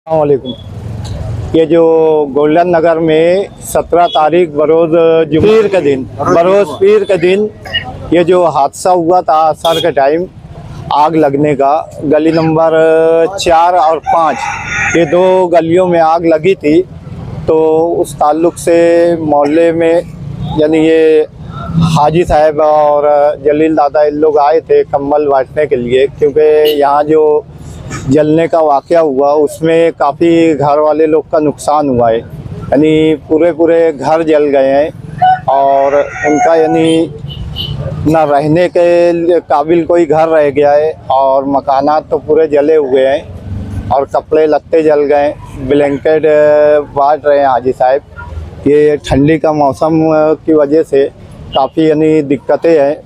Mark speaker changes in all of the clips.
Speaker 1: अस्सलामुअलैकुम। ये जो गोल्डन नगर में 17 तारीख बरोज़ पीर के दिन ये जो हादसा हुआ था असर के टाइम आग लगने का, गली नंबर 4 और 5 ये दो गलियों में आग लगी थी। तो उस ताल्लुक़ से मोहल्ले में यानी ये हाजी साहब और जलील दादा इन लोग आए थे कंबल बांटने के लिए, क्योंकि यहाँ जो जलने का वाक़या हुआ उसमें काफ़ी घर वाले लोग का नुकसान हुआ है, यानी पूरे घर जल गए हैं और उनका यानी ना रहने के काबिल कोई घर रह गया है और मकानात तो पूरे जले हुए हैं और कपड़े लत्ते जल गए। ब्लैंकेट बांट रहे हैं हाजी साहब। ये ठंडी का मौसम की वजह से काफ़ी यानी दिक्कतें हैं।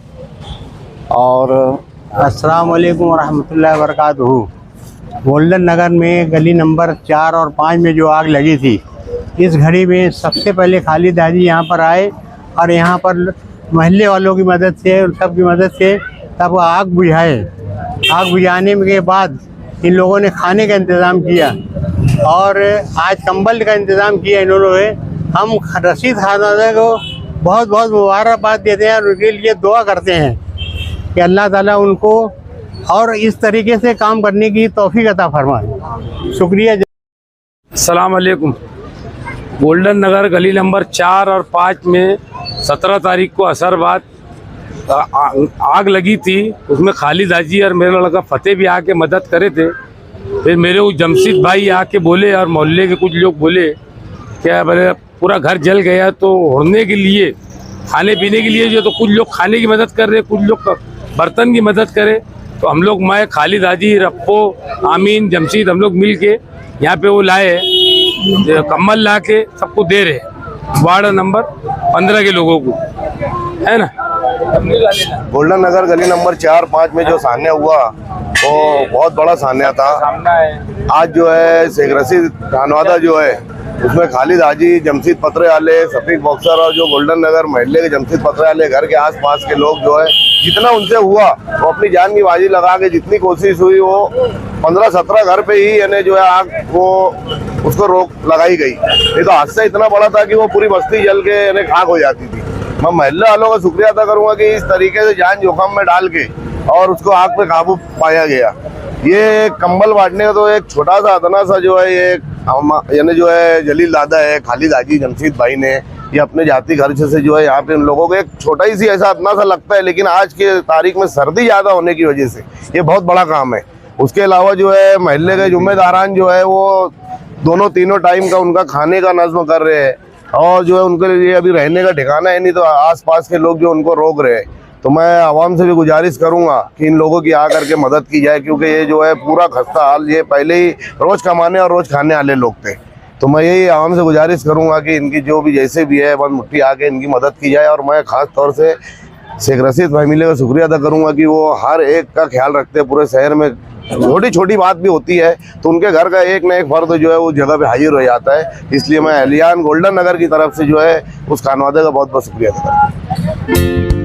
Speaker 1: और
Speaker 2: अस्सलाम वालेकुम रहमतुल्लाहि व बरकातहू। गोल्डन नगर में गली नंबर 4 और 5 में जो आग लगी थी, इस घड़ी में सबसे पहले खालिद हाजी यहाँ पर आए और यहाँ पर महल्ले वालों की मदद से और सबकी मदद से तब आग बुझाए। आग बुझाने के बाद इन लोगों ने खाने का इंतज़ाम किया और आज कंबल का इंतज़ाम किया इन्होंने। हम रशीद खानदान को बहुत बहुत मुबारकबाद देते हैं और उनके लिए दुआ करते हैं कि अल्लाह ताला उनको और इस तरीके से काम करने की तौफीक अता फरमाए। शुक्रिया।
Speaker 3: अस्सलाम वालेकुम। गोल्डन नगर गली नंबर 4 और 5 में 17 तारीख को असर बाद आग लगी थी। उसमें खालिद हाजी और मेरा लड़का फतेह भी आके मदद करे थे। फिर मेरे वो जमशीद भाई आके बोले और मोहल्ले के कुछ लोग बोले क्या बोले पूरा घर जल गया, तो उड़ने के लिए खाने पीने के लिए जो तो कुछ लोग खाने की मदद कर रहे, कुछ लोग बर्तन की मदद करे। तो हम लोग मैं खालिद हाजी, रप्पो, आमीन, जमशीद हम लोग मिल के यहाँ पे वो लाए कम्बल ला के सबको दे रहे वार्ड नंबर 15 के लोगों को, है ना।
Speaker 4: गोल्डन नगर गली नंबर 4-5 में जो सान्या हुआ वो बहुत बड़ा सान्या था। आज जो है शेख रशीद खानवादा जो है उसमें खालिद हाजी, जमशीद पत्रे वाले, सफीक बॉक्सर और जो गोल्डन नगर महल्ले के जमशीद पत्रे वाले घर के आसपास के लोग जो है जितना उनसे हुआ वो अपनी जान की बाजी लगा के जितनी कोशिश हुई वो 15-17 घर पे ही यानी जो है आग वो उसको रोक लगाई गई। ये तो हादसा इतना बड़ा था कि वो पूरी बस्ती जल के यानी खाक हो जाती थी। मैं महल्ले वालों का शुक्रिया अदा करूंगा कि इस तरीके से जान जोखिम में डाल के और उसको आग पे काबू पाया गया। ये कंबल बांटने का तो एक छोटा सा अदना सा जो है ये यानी जो है जलील दादा है, खालिद हाजी, जमशीद भाई ने ये अपने जाति खर्च से जो है यहाँ पे उन लोगों को एक छोटा ही सी ऐसा अदना सा लगता है, लेकिन आज के तारीख में सर्दी ज़्यादा होने की वजह से ये बहुत बड़ा काम है। उसके अलावा जो है महल्ले के जुम्मेदारान जो है वो दोनों तीनों टाइम का उनका खाने का नज़्म कर रहे हैं और जो है उनके लिए अभी रहने का ठिकाना है नहीं, तो आसपास के लोग जो उनको रोक रहे हैं। तो मैं आवाम से भी गुजारिश करूंगा कि इन लोगों की आ करके मदद की जाए, क्योंकि ये जो है पूरा खस्ता हाल, ये पहले ही रोज़ कमाने और रोज़ खाने वाले लोग थे। तो मैं यही आवाम से गुजारिश करूंगा कि इनकी जो भी जैसे भी है बंद मुट्ठी आके इनकी मदद की जाए। और मैं ख़ास तौर से शेख रशीद फैमिली का शुक्रिया अदा करूंगा कि वो हर एक का ख्याल रखते हैं। पूरे शहर में छोटी छोटी बात भी होती है तो उनके घर का एक न एक फर्द जो है वो जगह पे हाजिर हो जाता है। इसलिए मैं अहलियान गोल्डन नगर की तरफ से जो है उस खानवादे का बहुत बहुत शुक्रिया अदा करता हूँ।